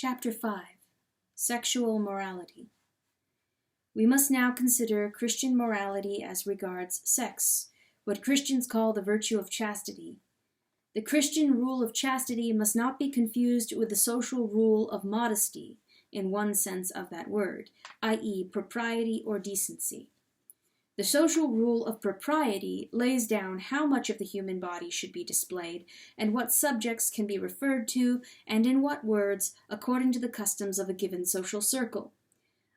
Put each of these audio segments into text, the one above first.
Chapter 5. Sexual Morality. We must now consider Christian morality as regards sex, what Christians call the virtue of chastity. The Christian rule of chastity must not be confused with the social rule of modesty, in one sense of that word, i.e., propriety or decency. The social rule of propriety lays down how much of the human body should be displayed, and what subjects can be referred to, and in what words, according to the customs of a given social circle.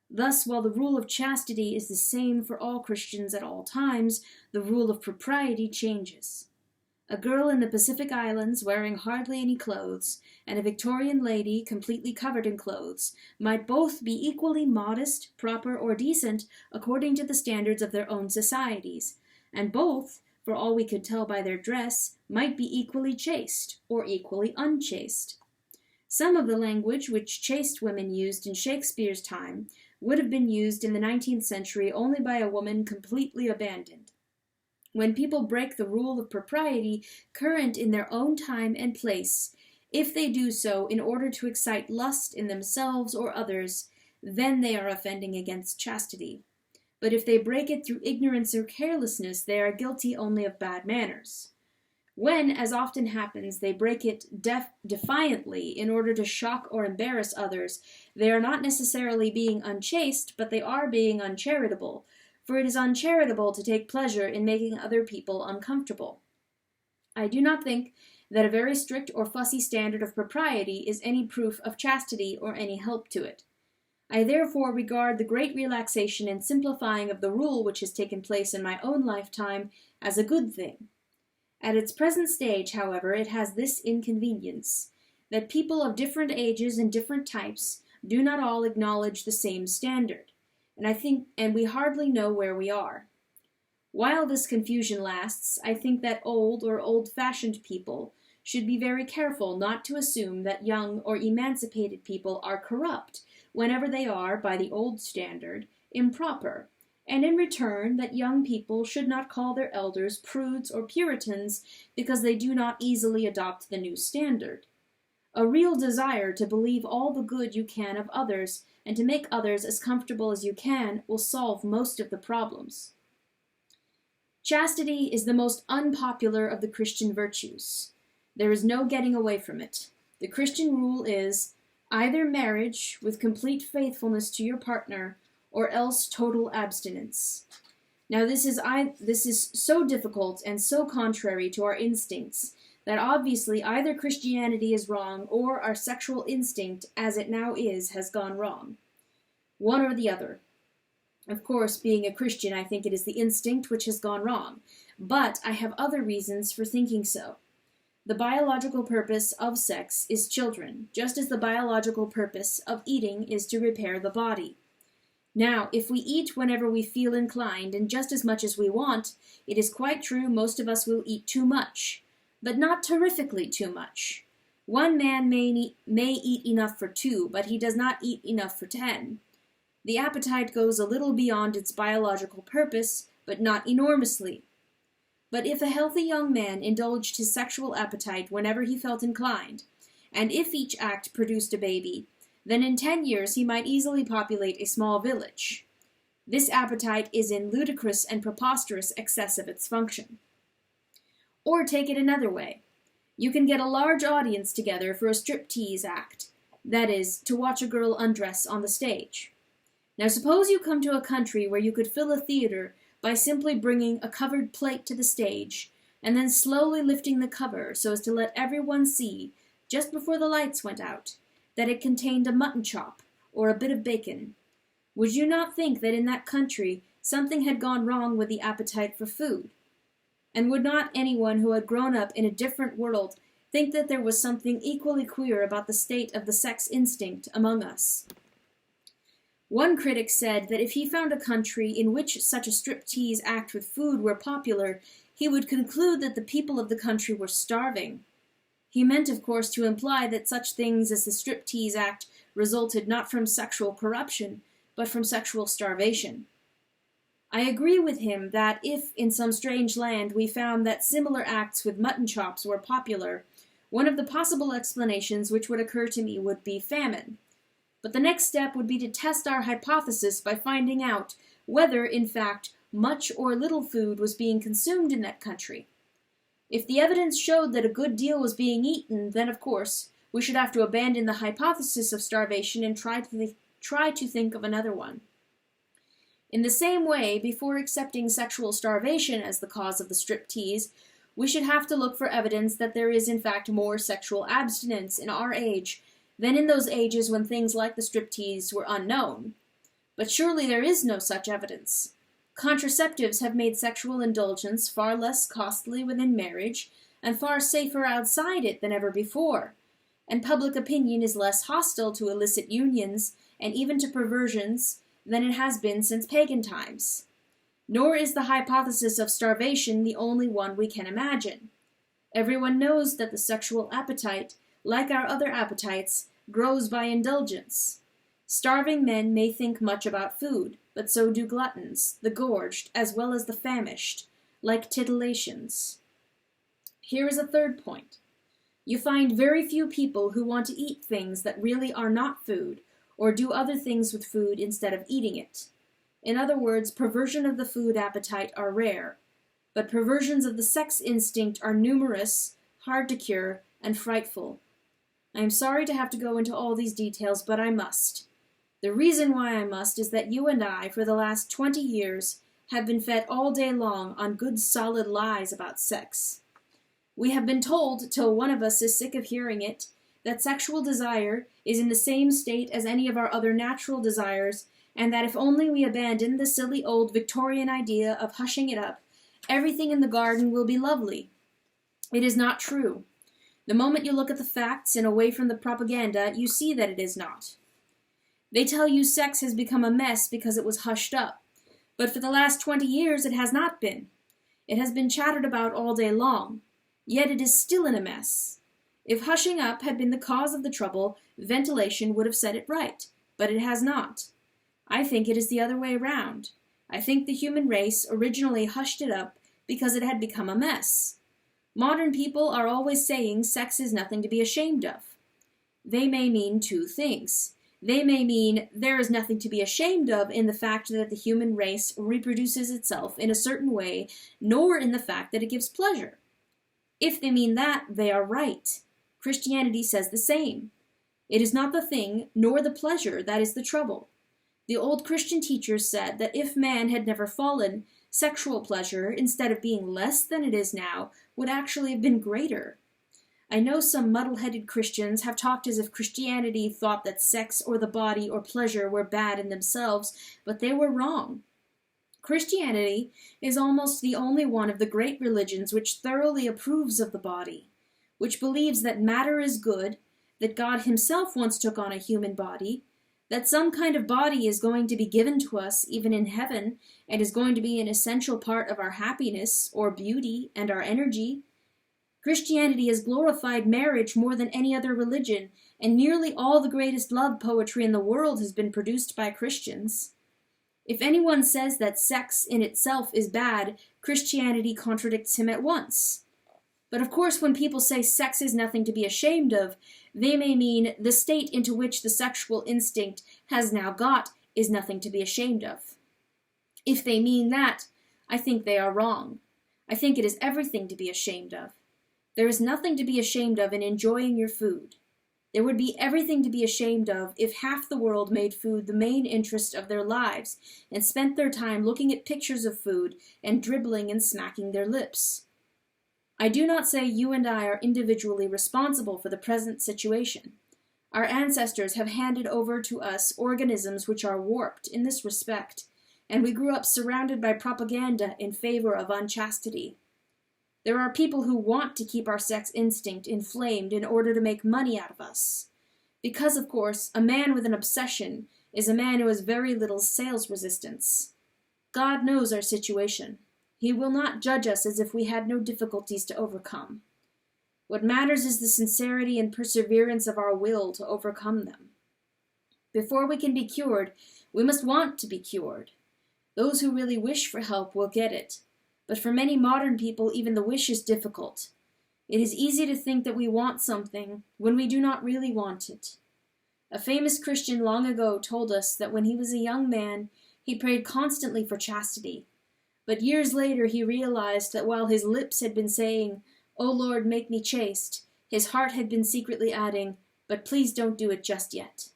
Thus, while the rule of chastity is the same for all Christians at all times, the rule of propriety changes. A girl in the Pacific Islands wearing hardly any clothes, and a Victorian lady completely covered in clothes, might both be equally modest, proper, or decent according to the standards of their own societies, and both, for all we could tell by their dress, might be equally chaste, or equally unchaste. Some of the language which chaste women used in Shakespeare's time would have been used in the 19th century only by a woman completely abandoned. When people break the rule of propriety current in their own time and place, if they do so in order to excite lust in themselves or others, then they are offending against chastity. But if they break it through ignorance or carelessness, they are guilty only of bad manners. When, as often happens, they break it defiantly in order to shock or embarrass others, they are not necessarily being unchaste, but they are being uncharitable, for it is uncharitable to take pleasure in making other people uncomfortable. I do not think that a very strict or fussy standard of propriety is any proof of chastity or any help to it. I therefore regard the great relaxation and simplifying of the rule which has taken place in my own lifetime as a good thing. At its present stage, however, it has this inconvenience, that people of different ages and different types do not all acknowledge the same standard, and we hardly know where we are. While this confusion lasts, I think that old or old-fashioned people should be very careful not to assume that young or emancipated people are corrupt whenever they are, by the old standard, improper, and in return that young people should not call their elders prudes or Puritans because they do not easily adopt the new standard. A real desire to believe all the good you can of others and to make others as comfortable as you can will solve most of the problems. Chastity is the most unpopular of the Christian virtues. There is no getting away from it. The Christian rule is either marriage with complete faithfulness to your partner or else total abstinence. Now this is so difficult and so contrary to our instincts that obviously either Christianity is wrong or our sexual instinct, as it now is, has gone wrong. One or the other. Of course, being a Christian, I think it is the instinct which has gone wrong, but I have other reasons for thinking so. The biological purpose of sex is children, just as the biological purpose of eating is to repair the body. Now, if we eat whenever we feel inclined and just as much as we want, it is quite true most of us will eat too much, but not terrifically too much. One man may eat enough for 2, but he does not eat enough for 10. The appetite goes a little beyond its biological purpose, but not enormously. But if a healthy young man indulged his sexual appetite whenever he felt inclined, and if each act produced a baby, then in 10 years he might easily populate a small village. This appetite is in ludicrous and preposterous excess of its function. Or take it another way. You can get a large audience together for a striptease act, that is, to watch a girl undress on the stage. Now suppose you come to a country where you could fill a theater by simply bringing a covered plate to the stage, and then slowly lifting the cover so as to let everyone see, just before the lights went out, that it contained a mutton chop or a bit of bacon. Would you not think that in that country something had gone wrong with the appetite for food? And would not anyone who had grown up in a different world think that there was something equally queer about the state of the sex instinct among us? One critic said that if he found a country in which such a striptease act with food were popular, he would conclude that the people of the country were starving. He meant, of course, to imply that such things as the striptease act resulted not from sexual corruption, but from sexual starvation. I agree with him that if, in some strange land, we found that similar acts with mutton chops were popular, One of the possible explanations which would occur to me would be famine. But the next step would be to test our hypothesis by finding out whether, in fact, much or little food was being consumed in that country. If the evidence showed that a good deal was being eaten, then, of course, we should have to abandon the hypothesis of starvation and try to think of another one. In the same way, before accepting sexual starvation as the cause of the striptease, we should have to look for evidence that there is in fact more sexual abstinence in our age than in those ages when things like the striptease were unknown. But surely there is no such evidence. Contraceptives have made sexual indulgence far less costly within marriage and far safer outside it than ever before, and public opinion is less hostile to illicit unions and even to perversions than it has been since pagan times. Nor is the hypothesis of starvation the only one we can imagine. Everyone knows that the sexual appetite, like our other appetites, grows by indulgence. Starving men may think much about food, but so do gluttons, the gorged, as well as the famished, like titillations. Here is a third point. You find very few people who want to eat things that really are not food, or do other things with food instead of eating it. In other words, perversion of the food appetite are rare, but perversions of the sex instinct are numerous, hard to cure, and frightful. I am sorry to have to go into all these details, but I must. The reason why I must is that you and I, for the last 20 years, have been fed all day long on good solid lies about sex. We have been told, till one of us is sick of hearing it, that sexual desire is in the same state as any of our other natural desires, and that if only we abandon the silly old Victorian idea of hushing it up, everything in the garden will be lovely. It is not true. The moment you look at the facts and away from the propaganda, you see that it is not. They tell you sex has become a mess because it was hushed up, but for the last 20 years it has not been. It has been chattered about all day long, yet it is still in a mess. If hushing up had been the cause of the trouble, ventilation would have set it right, but it has not. I think it is the other way round. I think the human race originally hushed it up because it had become a mess. Modern people are always saying sex is nothing to be ashamed of. They may mean two things. They may mean there is nothing to be ashamed of in the fact that the human race reproduces itself in a certain way, nor in the fact that it gives pleasure. If they mean that, they are right. Christianity says the same. It is not the thing, nor the pleasure, that is the trouble. The old Christian teachers said that if man had never fallen, sexual pleasure, instead of being less than it is now, would actually have been greater. I know some muddle-headed Christians have talked as if Christianity thought that sex or the body or pleasure were bad in themselves, but they were wrong. Christianity is almost the only one of the great religions which thoroughly approves of the body, which believes that matter is good, that God himself once took on a human body, that some kind of body is going to be given to us even in heaven, and is going to be an essential part of our happiness or beauty and our energy. Christianity has glorified marriage more than any other religion, and nearly all the greatest love poetry in the world has been produced by Christians. If anyone says that sex in itself is bad, Christianity contradicts him at once. But of course, when people say sex is nothing to be ashamed of, they may mean the state into which the sexual instinct has now got is nothing to be ashamed of. If they mean that, I think they are wrong. I think it is everything to be ashamed of. There is nothing to be ashamed of in enjoying your food. There would be everything to be ashamed of if half the world made food the main interest of their lives and spent their time looking at pictures of food and dribbling and smacking their lips. I do not say you and I are individually responsible for the present situation. Our ancestors have handed over to us organisms which are warped in this respect, and we grew up surrounded by propaganda in favor of unchastity. There are people who want to keep our sex instinct inflamed in order to make money out of us. Because, of course, a man with an obsession is a man who has very little sales resistance. God knows our situation. He will not judge us as if we had no difficulties to overcome. What matters is the sincerity and perseverance of our will to overcome them. Before we can be cured, we must want to be cured. Those who really wish for help will get it. But for many modern people, even the wish is difficult. It is easy to think that we want something when we do not really want it. A famous Christian long ago told us that when he was a young man, he prayed constantly for chastity. But years later he realized that while his lips had been saying, "O Lord, make me chaste," his heart had been secretly adding, "But please don't do it just yet."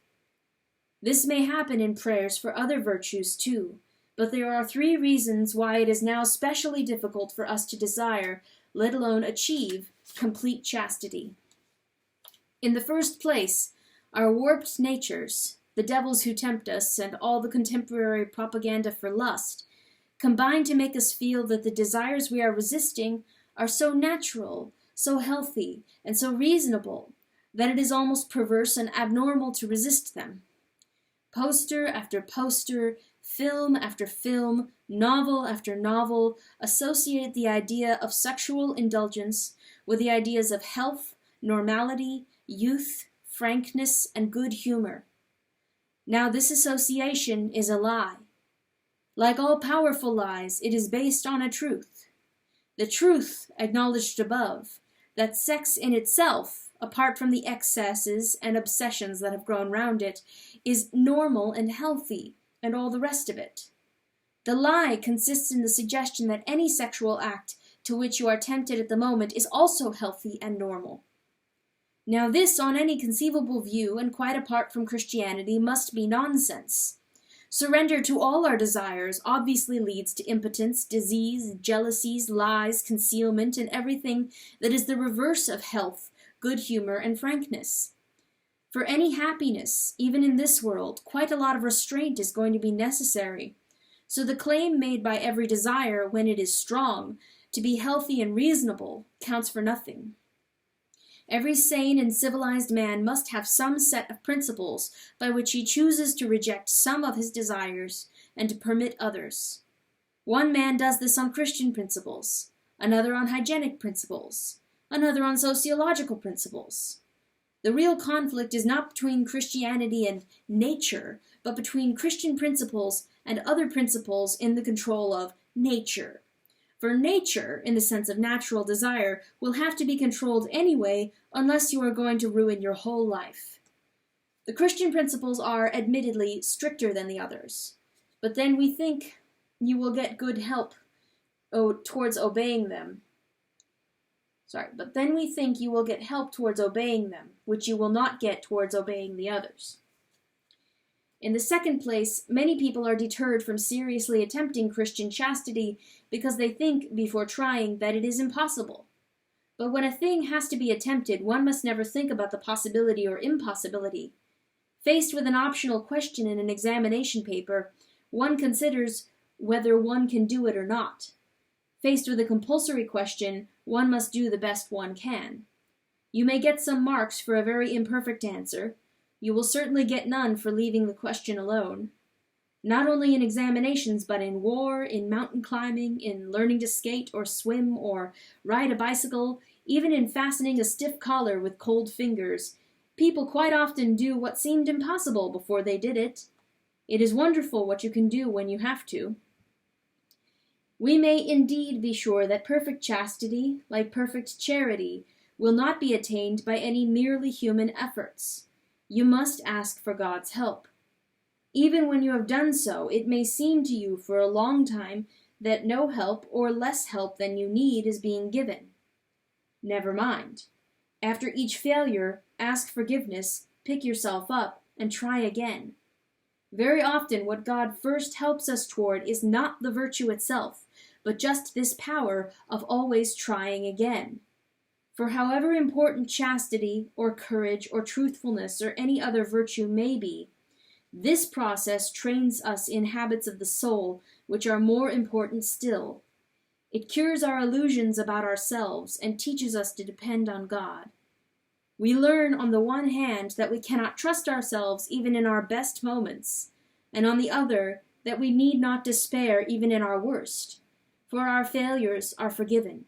This may happen in prayers for other virtues too, but there are 3 reasons why it is now specially difficult for us to desire, let alone achieve, complete chastity. In the first place, our warped natures, the devils who tempt us, and all the contemporary propaganda for lust, combine to make us feel that the desires we are resisting are so natural, so healthy, and so reasonable, that it is almost perverse and abnormal to resist them. Poster after poster, film after film, novel after novel associate the idea of sexual indulgence with the ideas of health, normality, youth, frankness, and good humor. Now this association is a lie. Like all powerful lies, it is based on a truth. The truth, acknowledged above, that sex in itself, apart from the excesses and obsessions that have grown round it, is normal and healthy, and all the rest of it. The lie consists in the suggestion that any sexual act to which you are tempted at the moment is also healthy and normal. Now this, on any conceivable view, and quite apart from Christianity, must be nonsense. Surrender to all our desires obviously leads to impotence, disease, jealousies, lies, concealment, and everything that is the reverse of health, good humor, and frankness. For any happiness, even in this world, quite a lot of restraint is going to be necessary. So the claim made by every desire, when it is strong, to be healthy and reasonable, counts for nothing. Every sane and civilized man must have some set of principles by which he chooses to reject some of his desires and to permit others. One man does this on Christian principles, another on hygienic principles, another on sociological principles. The real conflict is not between Christianity and nature, but between Christian principles and other principles in the control of nature. For nature, in the sense of natural desire, will have to be controlled anyway unless you are going to ruin your whole life. The Christian principles are, admittedly, stricter than the others, but then we think you will get good help towards obeying them. But then we think you will get help towards obeying them, which you will not get towards obeying the others. In the second place, many people are deterred from seriously attempting Christian chastity because they think, before trying, that it is impossible. But when a thing has to be attempted, one must never think about the possibility or impossibility. Faced with an optional question in an examination paper, one considers whether one can do it or not. Faced with a compulsory question, one must do the best one can. You may get some marks for a very imperfect answer. You will certainly get none for leaving the question alone. Not only in examinations, but in war, in mountain climbing, in learning to skate or swim or ride a bicycle, even in fastening a stiff collar with cold fingers, people quite often do what seemed impossible before they did it. It is wonderful what you can do when you have to. We may indeed be sure that perfect chastity, like perfect charity, will not be attained by any merely human efforts. You must ask for God's help. Even when you have done so, it may seem to you for a long time that no help or less help than you need is being given. Never mind. After each failure, ask forgiveness, pick yourself up, and try again. Very often what God first helps us toward is not the virtue itself, but just this power of always trying again. For however important chastity, or courage, or truthfulness, or any other virtue may be, this process trains us in habits of the soul which are more important still. It cures our illusions about ourselves and teaches us to depend on God. We learn on the one hand that we cannot trust ourselves even in our best moments, and on the other that we need not despair even in our worst, for our failures are forgiven.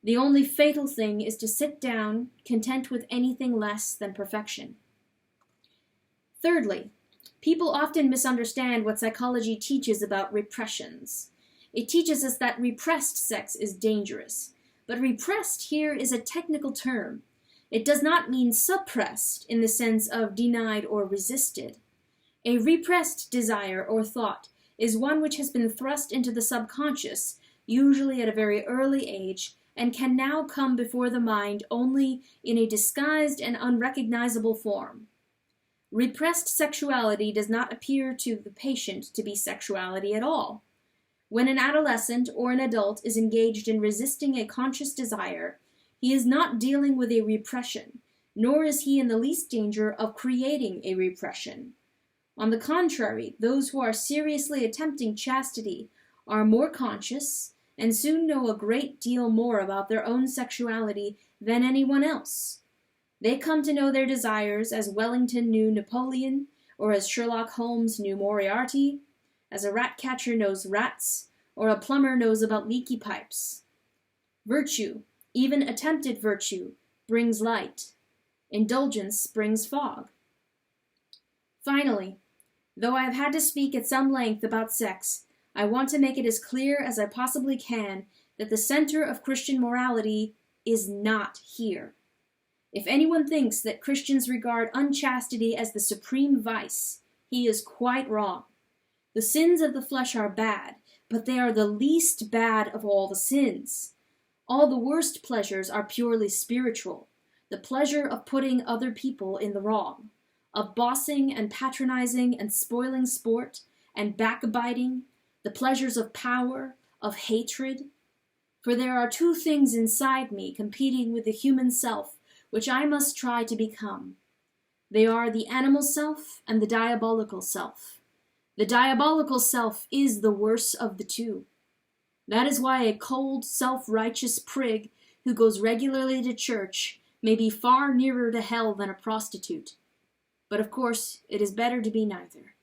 The only fatal thing is to sit down, content with anything less than perfection. Thirdly, people often misunderstand what psychology teaches about repressions. It teaches us that repressed sex is dangerous, but repressed here is a technical term. It does not mean suppressed in the sense of denied or resisted. A repressed desire or thought is one which has been thrust into the subconscious, usually at a very early age, and can now come before the mind only in a disguised and unrecognizable form. Repressed sexuality does not appear to the patient to be sexuality at all. When an adolescent or an adult is engaged in resisting a conscious desire, he is not dealing with a repression, nor is he in the least danger of creating a repression. On the contrary, those who are seriously attempting chastity are more conscious and soon know a great deal more about their own sexuality than anyone else. They come to know their desires as Wellington knew Napoleon, or as Sherlock Holmes knew Moriarty, as a rat catcher knows rats, or a plumber knows about leaky pipes. Virtue, even attempted virtue, brings light. Indulgence brings fog. Finally, though I have had to speak at some length about sex, I want to make it as clear as I possibly can that the center of Christian morality is not here. If anyone thinks that Christians regard unchastity as the supreme vice, he is quite wrong. The sins of the flesh are bad, but they are the least bad of all the sins. All the worst pleasures are purely spiritual, the pleasure of putting other people in the wrong, of bossing and patronizing and spoiling sport and backbiting, the pleasures of power, of hatred. For there are two things inside me competing with the human self, which I must try to become. They are the animal self and the diabolical self. The diabolical self is the worse of the two. That is why a cold, self-righteous prig who goes regularly to church may be far nearer to hell than a prostitute. But of course, it is better to be neither.